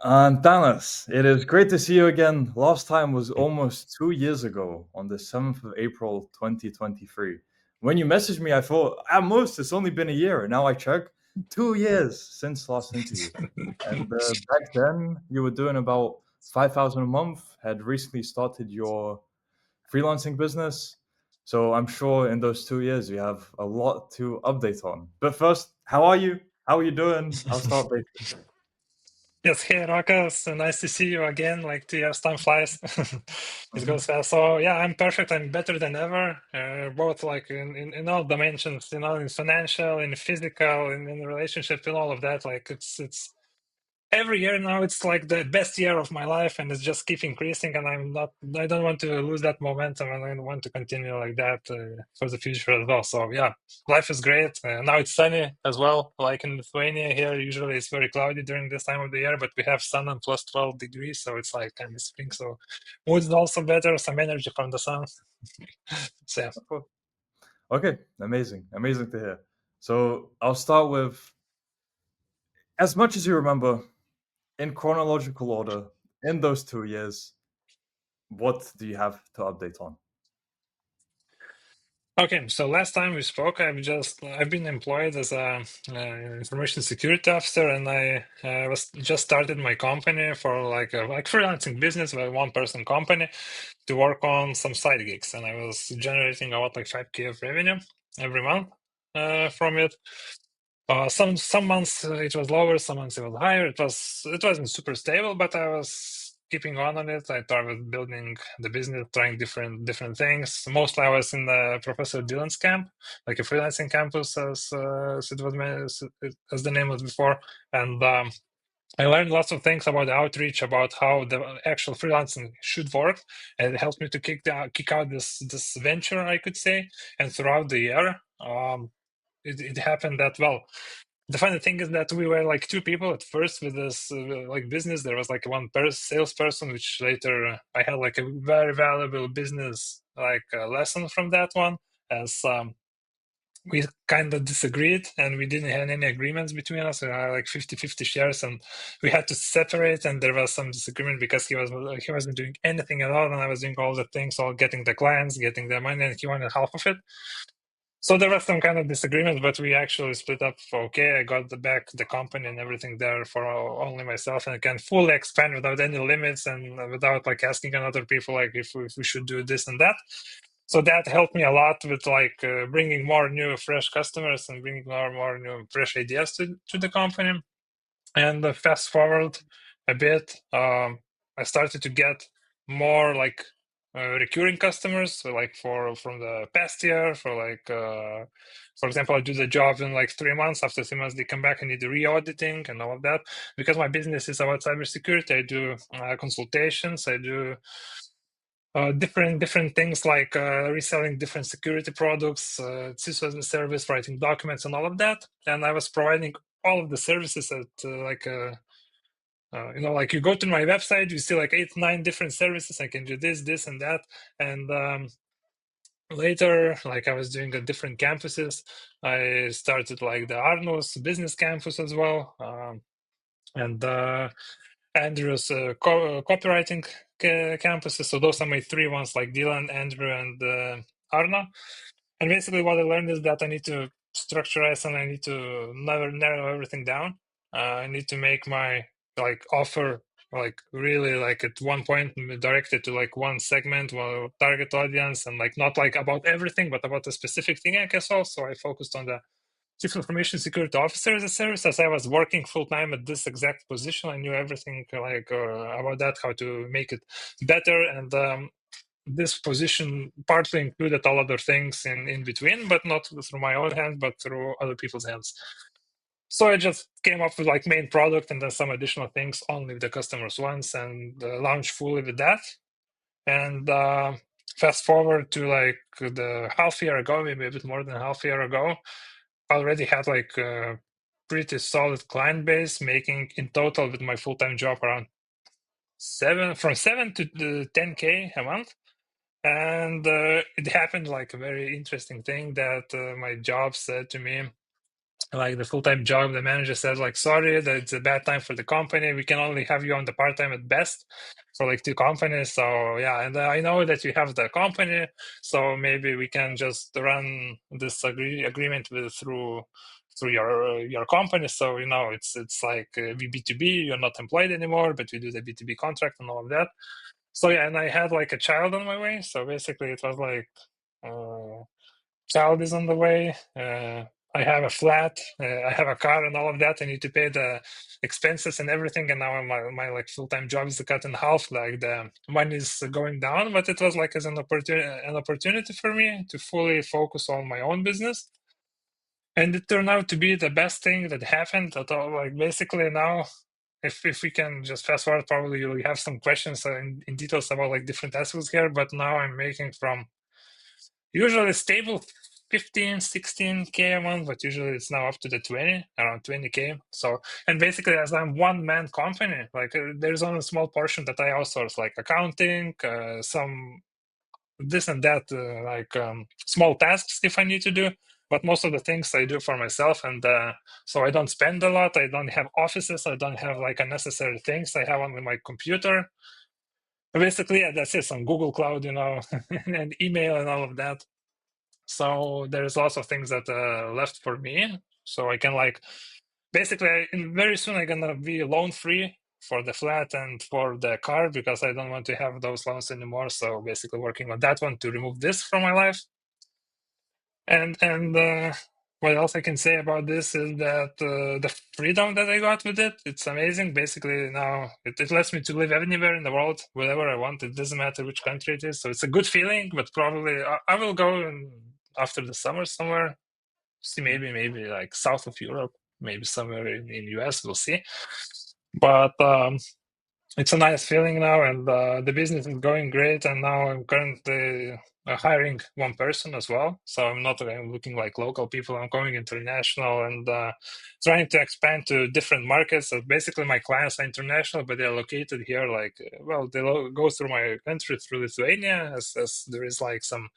Antanas, it is great to see you again. Last time was almost 2 years ago on the 7th of April 2023. When you messaged me, I thought at most it's only been a year. And now I check 2 years since last interview. And back then, you were doing about 5,000 a month, had recently started your freelancing business. So I'm sure in those 2 years, you have a lot to update on. But first, how are you? How are you doing? I'll start by Yes, hey Rokas, nice to see you again. Like 2 years time flies. It Mhm. goes fast. So yeah, I'm perfect. I'm better than ever. Both like in all dimensions, in financial, in physical, in relationship, in all of that. Like it's every year now it's like the best year of my life, and it's just keep increasing, and I don't want to lose that momentum, and I want to continue like that for the future as well. So yeah, life is great. Now it's sunny as well, like in Lithuania. Here usually it's very cloudy during this time of the year, but we have sun and plus 12 degrees, so it's like kind of spring. So mood is also better, some energy from the sun. So yeah. Okay, amazing. Amazing to hear. So I'll start with as much as you remember in chronological order in those 2 years, what do you have to update on? Okay, so last time we spoke, I've been employed as a information security officer, and I was just started my company for like a freelancing business, a one person company, to work on some side gigs, and I was generating about like 5K of revenue every month from it. Some months it was lower, some months it was higher. It wasn't super stable, but I was keeping on it. I started building the business, trying different things. Mostly I was in the Professor Dylan's camp, like a freelancing campus, as it was as the name was before, and I learned lots of things about outreach, about how the actual freelancing should work, and it helped me to kick out this venture, I could say. And throughout the year, it happened that well. The funny thing is that we were like two people at first with this like business. There was like one salesperson, which later I had like a very valuable business like lesson from that one, as we kind of disagreed and we didn't have any agreements between us. We had like 50-50 shares, and we had to separate, and there was some disagreement because he wasn't doing anything at all, and I was doing all the things, all getting the clients, getting the money, and he wanted half of it. So there was some kind of disagreement, but we actually split up. Okay, I got back the company and everything there for only myself, and I can fully expand without any limits and without like asking other people like if we should do this and that. So that helped me a lot with like bringing more new fresh customers and bringing more new fresh ideas to the company. And fast forward a bit, I started to get more like recurring customers, so like from the past year. For example, I do the job in like 3 months. After 3 months, they come back and need the re-auditing and all of that. Because my business is about cybersecurity, I do consultations. I do different things like reselling different security products, CISO as a service, writing documents, and all of that. And I was providing all of the services at like you go to my website, you see like 8, 9 different services. I can do this, and that. And later, like I was doing at different campuses. I started like the Arno's business campus as well, and Andrew's copywriting campuses. So those are my three ones, like Dylan, Andrew, and Arno. And basically, what I learned is that I need to structureize and I need to never narrow everything down. I need to make my like offer like really like at one point directed to like one segment, one target audience, and like not like about everything, but about a specific thing. I guess also I focused on the Chief Information Security Officer as a service. As I was working full time at this exact position, I knew everything like about that, how to make it better, and this position partly included all other things in between, but not through my own hands, but through other people's hands. So I just came up with like main product and then some additional things only if the customers wants, and launched fully with that. And fast forward to like the half year ago, maybe a bit more than half year ago, I already had like a pretty solid client base, making in total with my full-time job around from 7 to 10K a month. And it happened like a very interesting thing that my job said to me, like the full-time job. The manager said like, sorry, that it's a bad time for the company. We can only have you on the part-time at best for like 2 companies. So yeah, and I know that you have the company, so maybe we can just run this agreement with through your company. So it's like we B2B. You're not employed anymore, but we do the B2B contract and all of that. So yeah, and I had like a child on my way. So basically, it was like. Child is on the way. I have a flat. I have a car and all of that. I need to pay the expenses and everything. And now my like full time job is cut in half. Like the money is going down, but it was like as an opportunity for me to fully focus on my own business. And it turned out to be the best thing that happened at all. Like basically now, if we can just fast forward, probably you'll have some questions in details about like different aspects here. But now I'm making from usually stable 15, 16K a month, but usually it's now up to the 20, around 20K. So, and basically as I'm one man company, like there's only a small portion that I outsource, like accounting, some this and that, like small tasks if I need to do. But most of the things I do for myself, and so I don't spend a lot. I don't have offices. I don't have like unnecessary things. I have only my computer. Basically, yeah, that's it. Some Google Cloud, and email and all of that. So there's lots of things that left for me. So I can like basically very soon I'm gonna be loan free for the flat and for the car because I don't want to have those loans anymore. So basically working on that one to remove this from my life. And what else I can say about this is that the freedom that I got with it, it's amazing. Basically now it lets me to live anywhere in the world, wherever I want. It doesn't matter which country it is. So it's a good feeling, but probably I will go after the summer somewhere, see maybe like south of Europe, maybe somewhere in US, we'll see. But it's a nice feeling now, and the business is going great. And now I'm currently hiring one person as well. So I'm not looking like local people. I'm going international and trying to expand to different markets. So basically, my clients are international, but they're located here. Like, well, they go through my country through Lithuania, as there is like some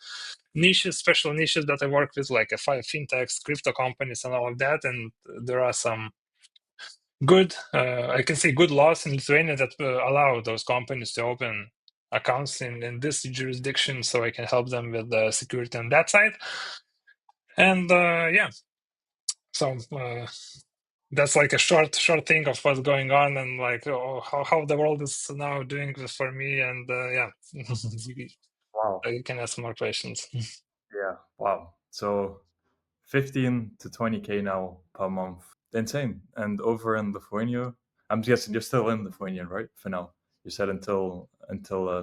niches, special niches that I work with, like a fintechs, crypto companies, and all of that. And there are some good I can say good laws in Lithuania that allow those companies to open accounts in this jurisdiction, so I can help them with the security on that side. And yeah, so that's like a short thing of what's going on, and like how the world is now doing this for me. And yeah, Wow. you can ask more questions. Yeah. Wow. So 15 to 20K now per month. Insane. And over in Lithuania, I'm guessing you're still in Lithuania, right? For now. You said until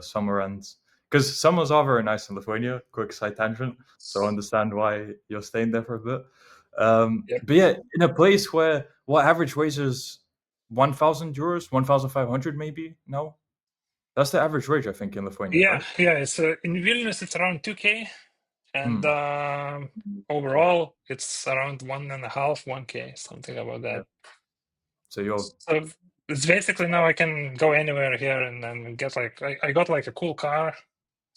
summer ends. Because summers are very nice in Lithuania. Quick side tangent. So I understand why you're staying there for a bit. Yep. But yeah, in a place where what average wage is 1,000 euros, 1,500 maybe now. That's the average wage, I think, in Lithuania, Yeah, right? yeah. It's in Vilnius it's around 2K, and Hmm. overall it's around 1.5, 1K, something about Yeah. that. So you're So it's basically now I can go anywhere here and then get like I got like a cool car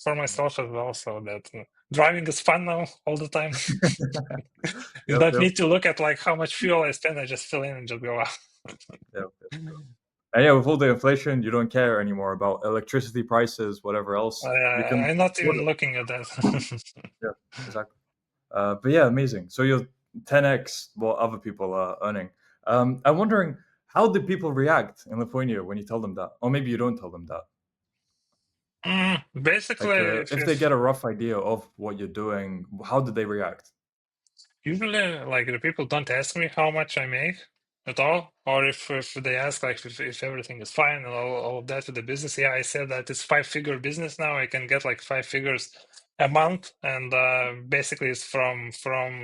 for myself as well, so that driving is fun now all the time. You yep, don't yep, need to look at like how much fuel I spend. I just fill in and just go out. yep. And yeah, with all the inflation, you don't care anymore about electricity prices, whatever else. You can I'm not afford even it. looking at that. Yeah, exactly. But yeah, amazing. So you're 10x what other people are earning. I'm wondering, how do people react in Lithuania when you tell them that? Or maybe you don't tell them that. Basically, Like, if they get if a rough idea of what you're doing, how do they react? usually, like the people don't ask me how much I make at all, or if they ask like if everything is fine and all of that with the business. Yeah, I said that it's 5-figure business now. I can get like 5 figures a month, and basically it's from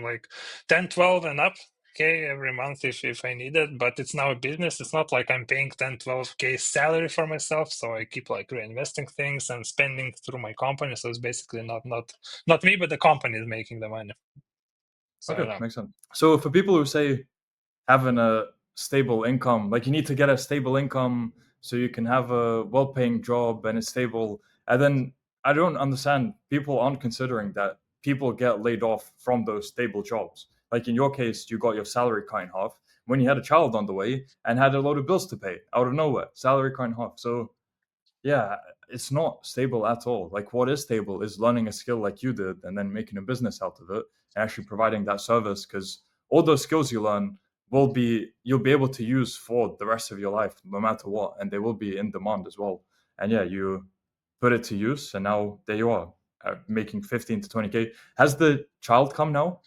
like 10, 12 and up. Okay, every month if I need it, but it's now a business. It's not like I'm paying 10, 12K salary for myself, so I keep like reinvesting things and spending through my company. So it's basically not me, but the company is making the money. So Okay, makes sense. So for people who say having a stable income, like you need to get a stable income so you can have a well-paying job and it's stable, and then I don't understand, people aren't considering that people get laid off from those stable jobs. Like in your case, you got your salary cut in half when you had a child on the way and had a load of bills to pay out of nowhere. Salary cut in half. So yeah, it's not stable at all. Like what is stable is learning a skill like you did and then making a business out of it and actually providing that service, because all those skills you learn you'll be able to use for the rest of your life no matter what, and they will be in demand as well. And yeah, you put it to use and now there you are, making 15 to 20K. Has the child come now?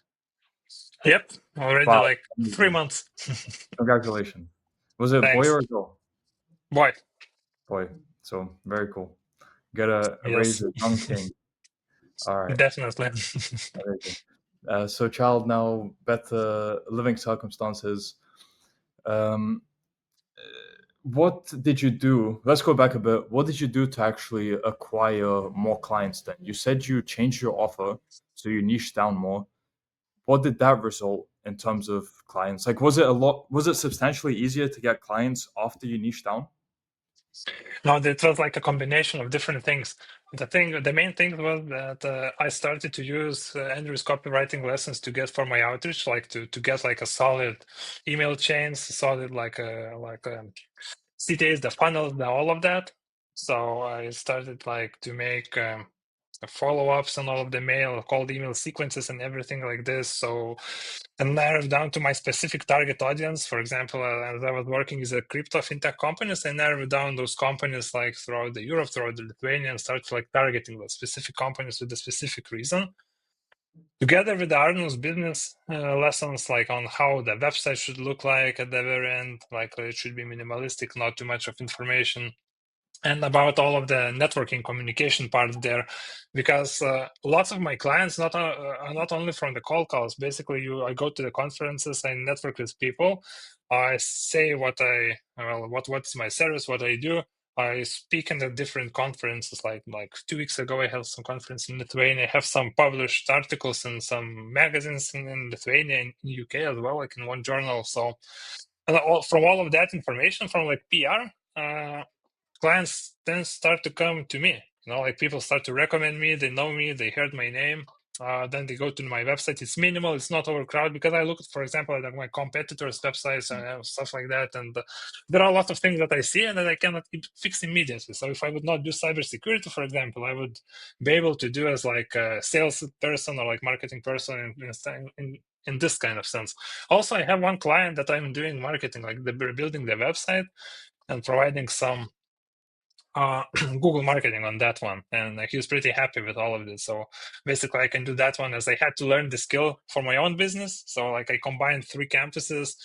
Yep, already Wow, like 3 months. congratulations. Was it a boy Thanks. or a girl? Boy, Boy. So very cool. Gotta raise yes, a young king. All right. definitely. Amazing. So, child, now better living circumstances. Um, what did you do? Let's go back a bit. What did you do to actually acquire more clients then? You said you changed your offer, so you niched down more. What did that result in terms of clients? Like, was it substantially easier to get clients after you niched down? No, it was like a combination of different things. The main thing was that I started to use Andrew's copywriting lessons to get for my outreach, like to get like a solid email chains, solid CTAs, the funnels, all of that. So I started like to make follow-ups on all of the mail, cold email sequences and everything like this. So and narrow down to my specific target audience. For example, as I was working with a crypto fintech companies, I narrowed down those companies like throughout the Europe, throughout the Lithuania, and started like targeting those specific companies with a specific reason. Together with the Arnold's business lessons, like on how the website should look like at the very end, like it should be minimalistic, not too much of information, and about all of the networking communication part there, because lots of my clients are not only from the cold calls. Basically, I go to the conferences, I network with people, I say what's my service, what I do. I speak in the different conferences. Like 2 weeks ago, I held some conference in Lithuania. I have some published articles in some magazines in Lithuania and in UK as well, like in one journal. So, and from all of that information, from like PR. Clients then start to come to me. Like people start to recommend me. They know me. They heard my name. Then they go to my website. It's minimal. It's not overcrowded, because I look at, for example, at my competitors' websites and stuff like that. And there are a lot of things that I see and that I cannot fix immediately. So if I would not do cybersecurity, for example, I would be able to do as like a sales person or like marketing person in this kind of sense. Also, I have one client that I'm doing marketing, like they're building the website and providing some Google marketing on that one, and he was pretty happy with all of this. So basically, I can do that one, as I had to learn the skill for my own business. So like I combined 3 campuses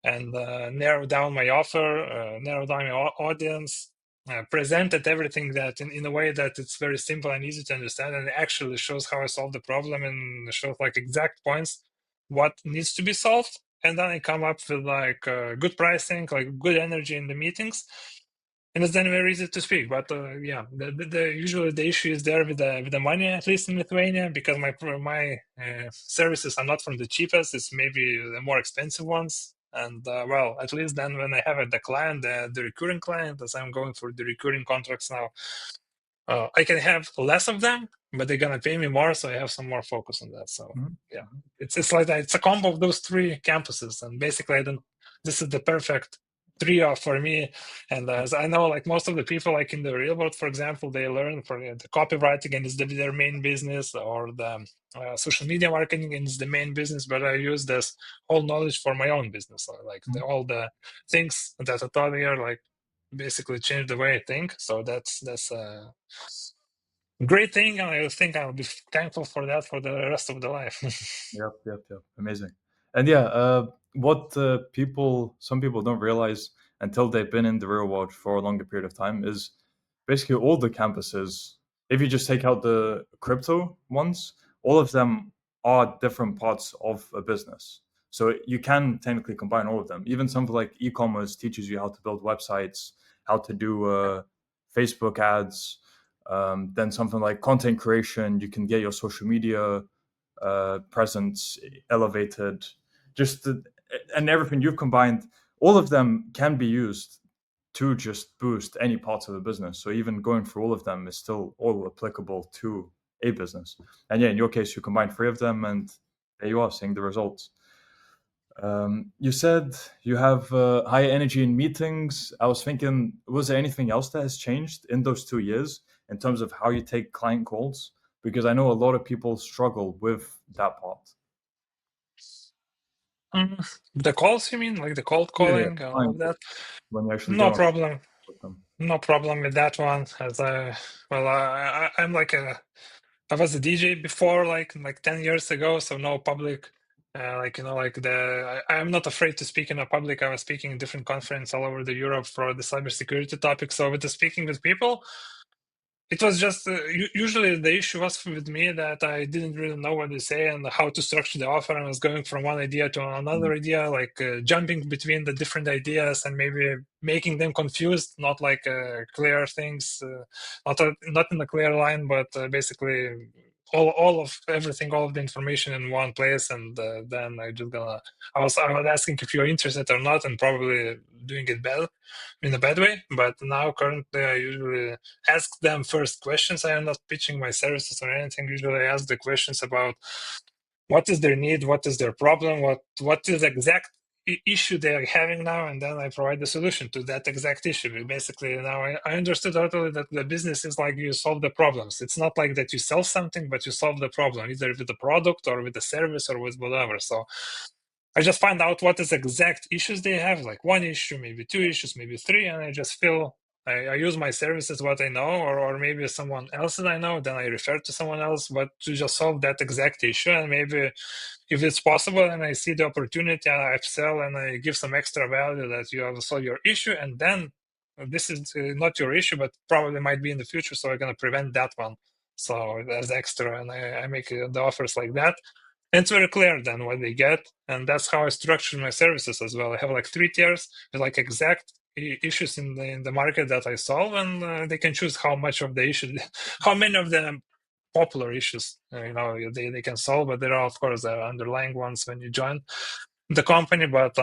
and narrowed down my offer, narrowed down my audience, presented everything that in a way that it's very simple and easy to understand, and it actually shows how I solved the problem and shows like exact points what needs to be solved. And then I come up with like good pricing, like good energy in the meetings, and it's then very easy to speak. But yeah, usually the issue is there with the money, at least in Lithuania, because my services are not from the cheapest. It's maybe the more expensive ones. And well, at least then when I have the client, the recurring client, as I'm going for the recurring contracts now, I can have less of them, but they're gonna pay me more, so I have some more focus on that. So Mhm. yeah, it's like that. It's a combo of those 3 campuses, and basically, I don't. This is the perfect trio for me. And as I know, like most of the people, like in the real world, for example, they learn for the copywriting and it's their main business, or the social media marketing and it's the main business. But I use this whole knowledge for my own business, so, like all the things that I taught here, like basically changed the way I think. So that's a great thing, and I think I'll be thankful for that for the rest of the life. Yep. Amazing. And yeah, what some people don't realize until they've been in the real world for a longer period of time is basically all the campuses. If you just take out the crypto ones, all of them are different parts of a business. So you can technically combine all of them. Even something like e-commerce teaches you how to build websites, how to do Facebook ads. Then something like content creation, you can get your social media presence elevated, and everything you've combined. All of them can be used to just boost any parts of the business. So even going through all of them is still all applicable to a business. And yeah, in your case, you combine 3 of them, and there you are seeing the results. You said you have high energy in meetings. I was thinking, was there anything else that has changed in those 2 years in terms of how you take client calls? Because I know a lot of people struggle with that part. The calls, you mean, like the cold Yeah, calling and all client of that? calls when you actually get No on problem. with them. No problem with that one. As I'm like I was a DJ before, like 10 years ago, so no public. I'm not afraid to speak in a public. I was speaking in different conferences all over the Europe for the cybersecurity topic. So with the speaking with people, it was just usually the issue was with me that I didn't really know what to say and how to structure the offer. I was going from one idea to another Mm, idea, like jumping between the different ideas and maybe making them confused, not like clear things, not in a clear line, but basically all of everything, all of the information in one place. And then I was asking if you're interested or not, and probably doing it bad in a bad way. But now currently I usually ask them first questions. I am not pitching my services or anything. Usually I ask the questions about what is their need, what is their problem, what is the exact issue they are having now, and then I provide the solution to that exact issue. Basically, now I understood totally that the business is like you solve the problems. It's not like that you sell something, but you solve the problem, either with the product or with the service or with whatever. So I just find out what is exact issues they have, like one issue, maybe two issues, maybe three, and I just feel I use my services, what I know, or maybe someone else that I know, then I refer to someone else, but to just solve that exact issue. And maybe if it's possible and I see the opportunity, I sell and I give some extra value that you have solved your issue, and then this is not your issue, but probably might be in the future, so I'm going to prevent that one. So as extra, and I make the offers like that. And it's very clear then what they get, and that's how I structure my services as well. I have like 3 tiers with like exact issues in the market that I solve, and they can choose how much of the issue, how many of the popular issues they can solve. But there are of course the underlying ones when you join the company. But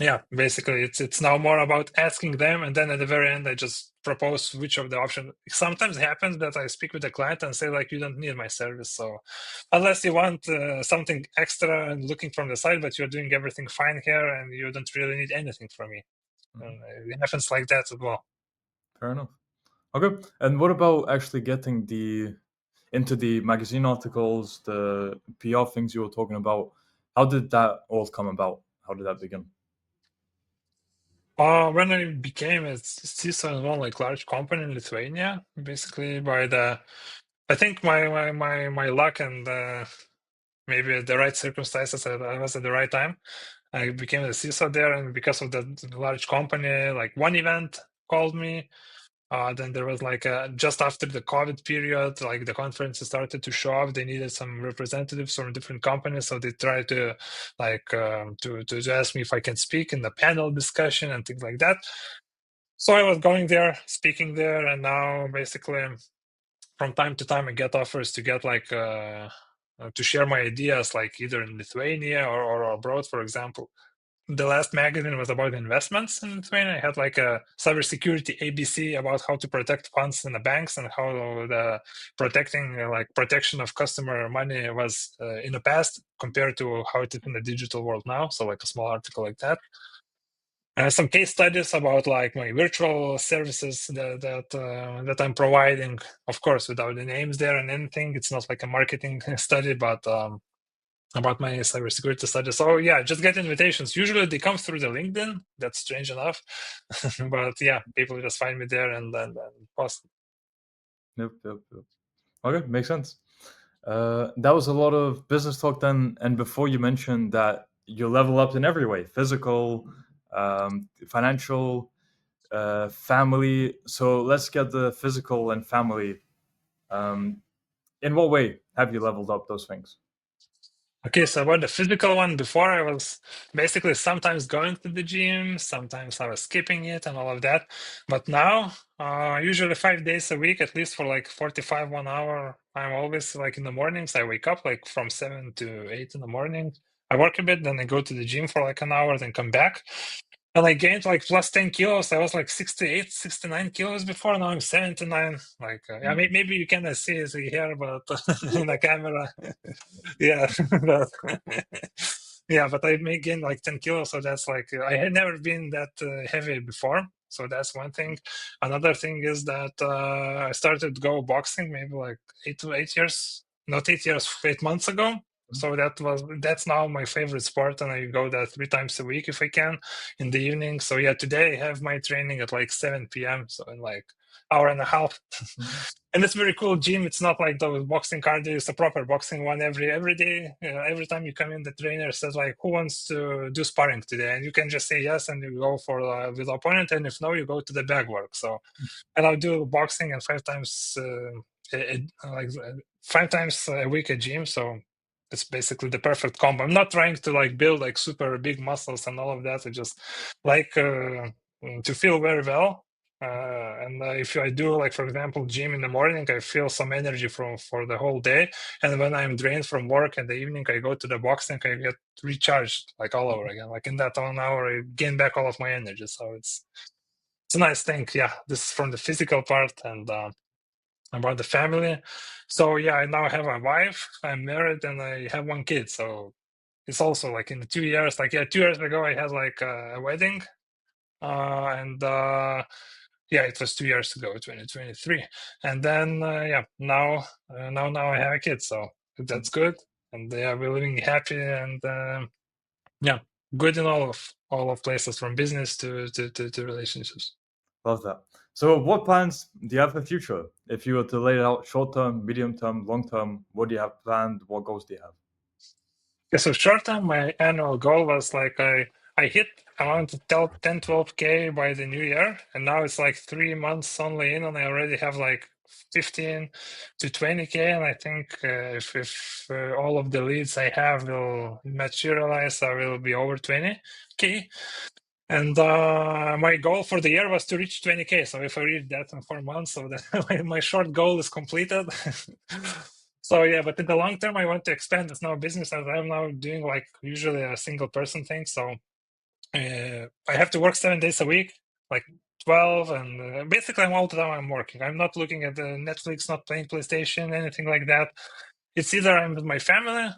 yeah, basically it's now more about asking them, and then at the very end I just propose which of the options. Sometimes it happens that I speak with the client and say like, you don't need my service, so unless you want something extra and looking from the side, but you're doing everything fine here and you don't really need anything from me. mm. And it happens like that as well. Fair enough. Okay. And what about actually getting the into the magazine articles, the PR things you were talking about? How did that all come about? How did that begin? When I became a CISO in one like large company in Lithuania, basically by the, I think my luck and maybe the right circumstances, I was at the right time. I became a CISO there, and because of that large company, like one event called me. Then there was like just after the COVID period, like the conferences started to show up. They needed some representatives from different companies, so they tried to like to ask me if I can speak in the panel discussion and things like that. So I was going there, speaking there, and now basically from time to time I get offers to get like to share my ideas, like either in Lithuania or abroad, for example. The last magazine was about investments in Lithuania. I had like a cybersecurity ABC about how to protect funds in the banks and how the protecting like protection of customer money was in the past compared to how it is in the digital world now. So like a small article like that. Some case studies about like my virtual services that I'm providing, of course, without the names there and anything. It's not like a marketing study, but about my cybersecurity studies. So yeah, just get invitations. Usually they come through the LinkedIn. That's strange enough, but yeah, people just find me there and then post. Yep, yep, yep. Okay, makes sense. That was a lot of business talk then. And before you mentioned that you level up in every way: physical, financial, family. So let's get the physical and family. Um, in what way have you leveled up those things? Okay, so about the physical one, before I was basically sometimes going to the gym, sometimes I was skipping it and all of that. But now, usually 5 days a week, at least for like 45, 1 hour, I'm always like in the mornings. I wake up like from 7 to 8 in the morning. I work a bit, then I go to the gym for like an hour, then come back. And I gained like plus 10 kilos. I was like 68, 69 kilos before. Now I'm 79. Like, yeah, Mm. maybe you cannot see it here, but in the camera. Yeah. Yeah, but I may gain like 10 kilos, so that's like I had never been that heavy before. So that's one thing. Another thing is that I started to go boxing maybe like 8 years, not 8 years, 8 months ago. So that's now my favorite sport, and I go there 3 times a week if I can in the evening. So yeah, today I have my training at like 7 p.m. So in like hour and a half. And it's very cool gym. It's not like those boxing cardio. It's a proper boxing one every day. Every time you come in, the trainer says like, "Who wants to do sparring today?" And you can just say yes, and you go for with the opponent. And if no, you go to the bag work. So, and I'll do boxing and 5 times, like 5 times a week at gym. So it's basically the perfect combo. I'm not trying to like build like super big muscles and all of that. I just like to feel very well. And if I do like, for example, gym in the morning, I feel some energy for the whole day. And when I'm drained from work in the evening, I go to the boxing, I get recharged like all over again. Like in that 1 hour, I gain back all of my energy. So it's a nice thing. Yeah, this is from the physical part and about the family. So yeah, I now have a wife. I'm married and I have one kid. So it's also like in the 2 years. Like yeah, 2 years ago I had like a wedding, and yeah, it was 2 years ago, 2023. And then yeah, now I have a kid. So that's good. And yeah, we're living happy and yeah, good in all of places from business to relationships. Love that. So, what plans do you have for the future? If you were to lay it out short term, medium term, long term, what do you have planned? What goals do you have? Yeah, so short term, my annual goal was like I hit around 10, 12K by the new year, and now it's like 3 months only in, and I already have like 15 to 20K, and I think if all of the leads I have will materialize, I will be over 20K. And my goal for the year was to reach 20K. So if I reach that in 4 months, so that my short goal is completed. So yeah, but in the long term, I want to expand this now business as I'm now doing like usually a single person thing. So I have to work 7 days a week, like 12, and basically I'm all the time I'm working. I'm not looking at the Netflix, not playing PlayStation, anything like that. It's either I'm with my family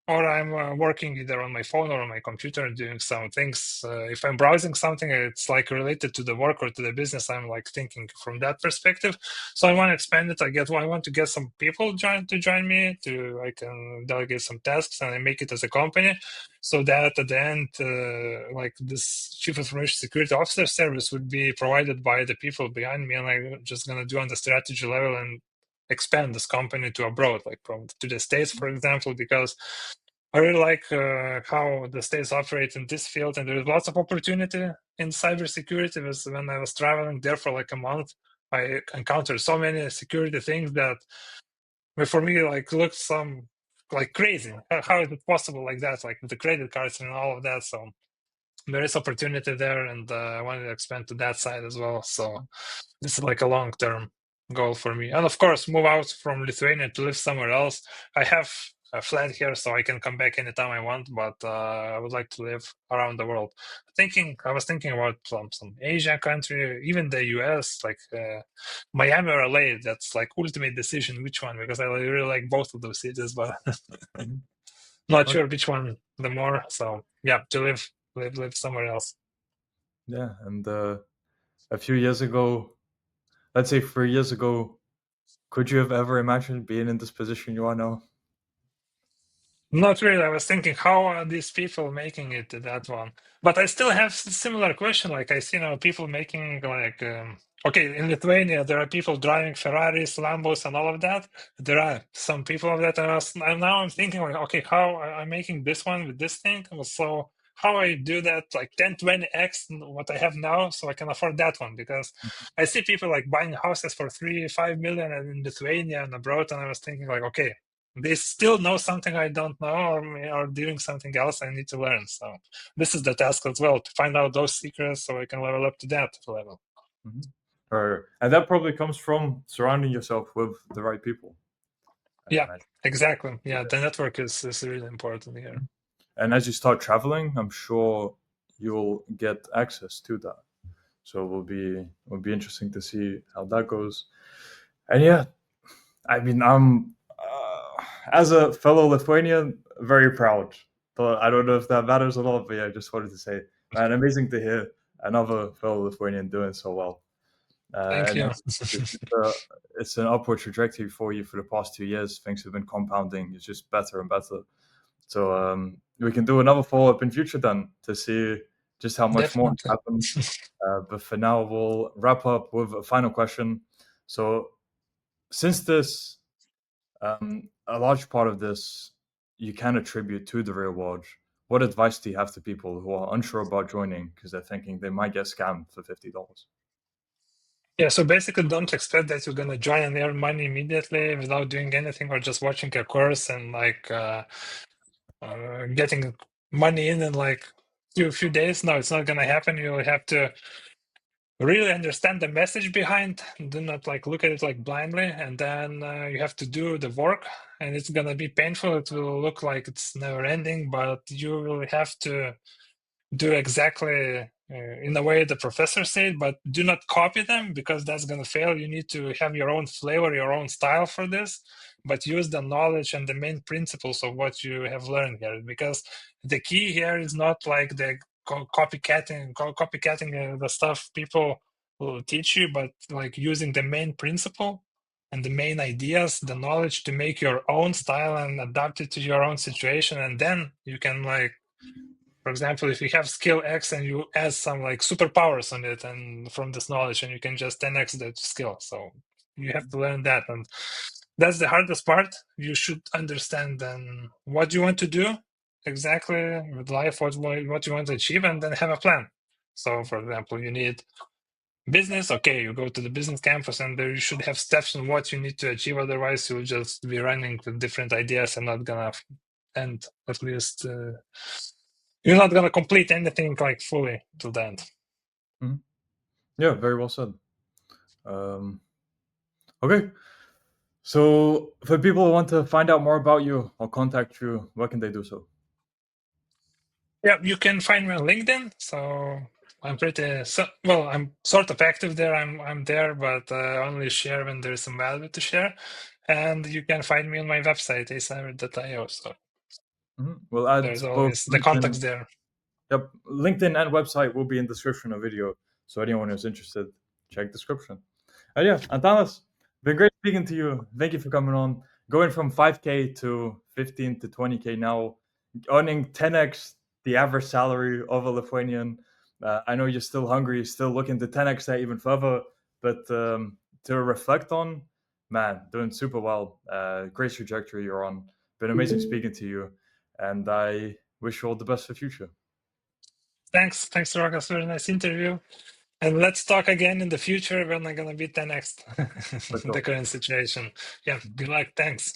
or I'm working either on my phone or on my computer doing some things. If I'm browsing something, it's like related to the work or to the business. I'm like thinking from that perspective. So I want to expand it. I want to get some people to join me. I can delegate some tasks and I make it as a company, so that at the end, like this chief information security officer service would be provided by the people behind me, and I'm just gonna do on the strategy level and expand this company to abroad, like from to the States, for example, because I really like how the States operate in this field, and there's lots of opportunity in cybersecurity. Because when I was traveling there for like a month, I encountered so many security things that for me like looked some like crazy. How is it possible like that? Like with the credit cards and all of that. So there is opportunity there, and I wanted to expand to that side as well. So this is like a long-term goal for me, and of course move out from Lithuania to live somewhere else. I have a flat here, so I can come back anytime I want, but I would like to live around the world. I was thinking about some Asia country, even the US, like Miami or LA. That's like ultimate decision which one, because I really like both of those cities, but not Okay. sure which one the more. So yeah, to live somewhere else. Yeah, and a few years ago, let's say 3 years ago, could you have ever imagined being in this position you are now? Not really. I was thinking, how are these people making it to that one? But I still have similar question. Like I see now people making like, okay, in Lithuania there are people driving Ferraris, Lambos, and all of that. There are some people of that, and now I'm thinking like, okay, how I'm making this one with this thing. So how I do that like 10, 20x what I have now, so I can afford that one, because I see people like buying houses for 3, 5 million in Lithuania and abroad, and I was thinking like, okay, they still know something I don't know, or doing something else I need to learn. So this is the task as well, to find out those secrets so I can level up to that level. And that probably comes from surrounding yourself with the right people, I Yeah, imagine. exactly. Yeah, the network is really important here. And as you start traveling, I'm sure you'll get access to that. So it will be interesting to see how that goes. And yeah, I mean, I'm as a fellow Lithuanian very proud But I don't know if that matters a lot. But yeah, I just wanted to say, man, amazing to hear another fellow Lithuanian doing so well. Thank And you. it's an upward trajectory for you for the past 2 years. Things have been compounding. It's just better and better. So we can do another follow up in future then to see just how much more has Definitely. happened. But for now, we'll wrap up with a final question. So since this, a large part of this you can attribute to the real world, what advice do you have to people who are unsure about joining because they're thinking they might get scammed for $50? Yeah, so basically don't expect that you're gonna join and earn money immediately without doing anything or just watching a course and like getting money in like few days. No, it's not gonna happen. You'll have to really understand the message behind. Do not like look at it like blindly, and then you have to do the work. And it's gonna be painful. It will look like it's never ending, but you will have to do exactly in the way the professor said, but do not copy them because that's going to fail. You need to have your own flavor, your own style for this, but use the knowledge and the main principles of what you have learned here. Because the key here is not like the copycatting the stuff people will teach you, but like using the main principle and the main ideas, the knowledge to make your own style and adapt it to your own situation, and then you can like, for example, if you have skill X and you add some like superpowers on it and from this knowledge, and you can just 10x that skill. So you have to learn that, and that's the hardest part. You should understand then what you want to do exactly with life, what you want to achieve, and then have a plan. So for example, you need business. Okay, you go to the business campus and there you should have steps on what you need to achieve. Otherwise you'll just be running with different ideas and not gonna end, at least you're not gonna complete anything like fully to the end. Mhm. Yeah, very well said. Um, okay, so for people who want to find out more about you or contact you, where can they do so? Yeah, you can find me on LinkedIn. So I'm pretty well. I'm sort of active there. I'm there, but only share when there's some value to share. And you can find me on my website acyber.io. So We'll add there's both always the LinkedIn. contacts there. Yep, LinkedIn and website will be in description of video. So anyone who's interested, check description. And yeah, Antanas, been great speaking to you. Thank you for coming on. Going from 5K to 15 to 20K now, earning 10x the average salary of a Lithuanian. I know you're still hungry, still looking to 10x that even further, but to reflect on, man, doing super well. Great trajectory you're on. Been amazing speaking to you, and I wish you all the best for future. Thanks, Rokas. Very nice interview. And let's talk again in the future when I'm gonna be 10x For the sure. current situation. Yeah, good luck. Thanks.